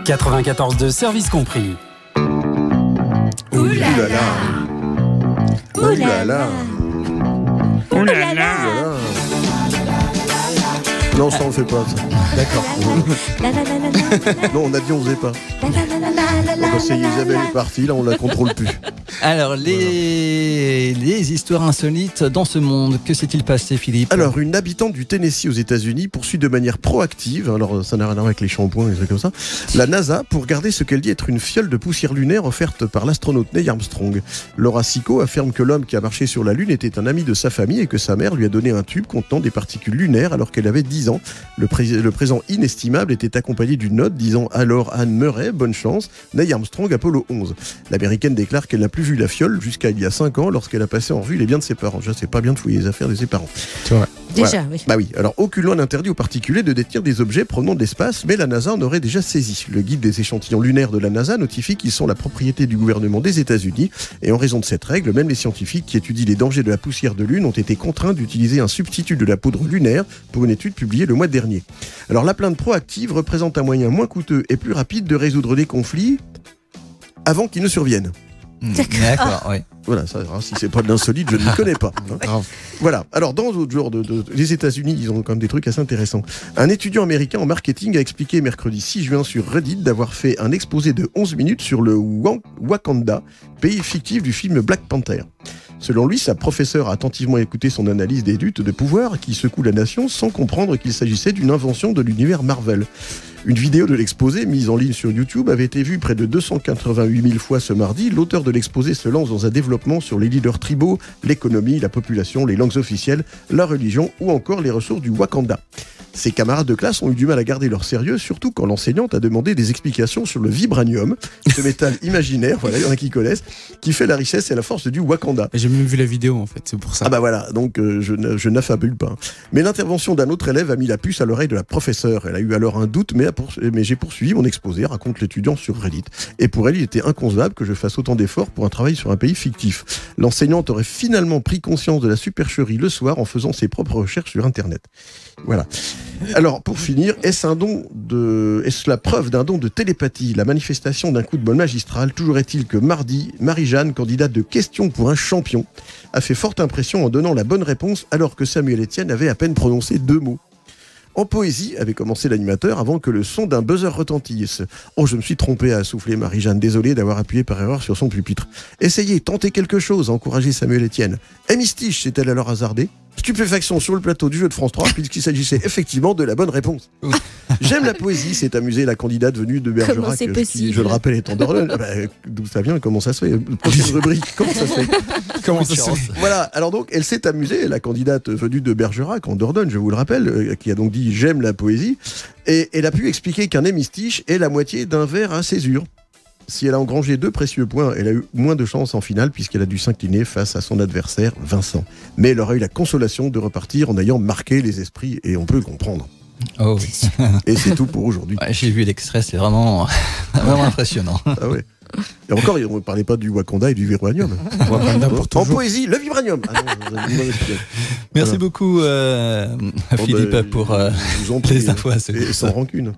94.2 service compris. Ouh là là. Ouh là là. Oh là là. Non, ça on le fait pas, ça. D'accord. Non, on a dit on faisait pas. Ça y est, Isabelle est partie, là on la contrôle plus. Alors, les histoires insolites dans ce monde, que s'est-il passé, Philippe ? Alors, une habitante du Tennessee aux États-Unis poursuit de manière proactive, alors ça n'a rien à voir avec les shampoings et des trucs comme ça, la NASA pour garder ce qu'elle dit être une fiole de poussière lunaire offerte par l'astronaute Neil Armstrong. Laura Sicko affirme que l'homme qui a marché sur la Lune était un ami de sa famille et que sa mère lui a donné un tube contenant des particules lunaires alors qu'elle avait 10 ans. Le présent inestimable était accompagné d'une note disant « Alors Anne Murray, bonne chance, Neil Armstrong, Apollo 11 ». L'américaine déclare qu'elle n'a plus vu la fiole jusqu'à il y a 5 ans lorsqu'elle a passé en revue les biens de ses parents. Déjà, c'est pas bien de fouiller les affaires de ses parents. C'est vrai. Déjà, Voilà. oui. Bah oui. Alors, aucune loi n'interdit aux particuliers de détenir des objets provenant de l'espace, mais la NASA en aurait déjà saisi. Le guide des échantillons lunaires de la NASA notifie qu'ils sont la propriété du gouvernement des États-Unis. Et en raison de cette règle, même les scientifiques qui étudient les dangers de la poussière de Lune ont été contraints d'utiliser un substitut de la poudre lunaire pour une étude publiée le mois dernier. Alors, la plainte proactive représente un moyen moins coûteux et plus rapide de résoudre des conflits avant qu'ils ne surviennent. D'accord, oui. Voilà, ça, si c'est pas de l'insolite, je ne m'y connais pas. Hein. Grave. Voilà. Alors, dans d'autres genres les États-Unis, ils ont quand même des trucs assez intéressants. Un étudiant américain en marketing a expliqué mercredi 6 juin sur Reddit d'avoir fait un exposé de 11 minutes sur le Wakanda, pays fictif du film Black Panther. Selon lui, sa professeure a attentivement écouté son analyse des luttes de pouvoir qui secouent la nation sans comprendre qu'il s'agissait d'une invention de l'univers Marvel. Une vidéo de l'exposé mise en ligne sur YouTube avait été vue près de 288 000 fois ce mardi. L'auteur de l'exposé se lance dans un développement sur les leaders tribaux, l'économie, la population, les langues officielles, la religion ou encore les ressources du Wakanda. Ses camarades de classe ont eu du mal à garder leur sérieux, surtout quand l'enseignante a demandé des explications sur le vibranium, ce métal imaginaire, voilà, il y en a qui connaissent, qui fait la richesse et la force du Wakanda. J'ai même vu la vidéo en fait, c'est pour ça. Ah bah voilà, donc je n'affabule pas. Mais l'intervention d'un autre élève a mis la puce à l'oreille de la professeure. Elle a eu alors un doute, mais j'ai poursuivi mon exposé, raconte l'étudiant sur Reddit. Et pour elle, il était inconcevable que je fasse autant d'efforts pour un travail sur un pays fictif. L'enseignante aurait finalement pris conscience de la supercherie le soir en faisant ses propres recherches sur Internet. Voilà. Alors, pour finir, est-ce la preuve d'un don de télépathie, la manifestation d'un coup de bol magistral? Toujours est-il que mardi, Marie-Jeanne, candidate de Questions pour un champion, a fait forte impression en donnant la bonne réponse alors que Samuel Etienne avait à peine prononcé 2 mots. En poésie, avait commencé l'animateur avant que le son d'un buzzer retentisse. « Oh, je me suis trompé » a soufflé Marie-Jeanne, désolée d'avoir appuyé par erreur sur son pupitre. « Essayez, tentez quelque chose » a encouragé Samuel Etienne. « Hémistiche » s'est-elle alors hasardée. Stupéfaction sur le plateau du jeu de France 3 puisqu'il s'agissait effectivement de la bonne réponse. J'aime la poésie, s'est amusée la candidate venue de Comment Bergerac, c'est qui, possible je le rappelle, est en Dordogne. Ah bah, d'où ça vient, comment ça se fait? Prochaine rubrique, comment ça se fait? Comment ça se fait ? Voilà, alors donc elle s'est amusée, la candidate venue de Bergerac en Dordogne, je vous le rappelle, qui a donc dit j'aime la poésie, et elle a pu expliquer qu'un hémistiche est la moitié d'un vers à césure. Si elle a engrangé 2 précieux points, elle a eu moins de chance en finale puisqu'elle a dû s'incliner face à son adversaire Vincent. Mais elle aura eu la consolation de repartir en ayant marqué les esprits et on peut le comprendre. Oh. Et c'est tout pour aujourd'hui. Ouais, j'ai vu l'extrait, c'est vraiment, vraiment impressionnant. Ah ouais. Et encore, on ne parlait pas du Wakanda et du vibranium. Wakanda pour En toujours. poésie, le vibranium. Ah non, vous avez une mauvaise idée. Merci Voilà. beaucoup, Philippe, Bon, pour je vous en prie, les infos à ce et sans rancune.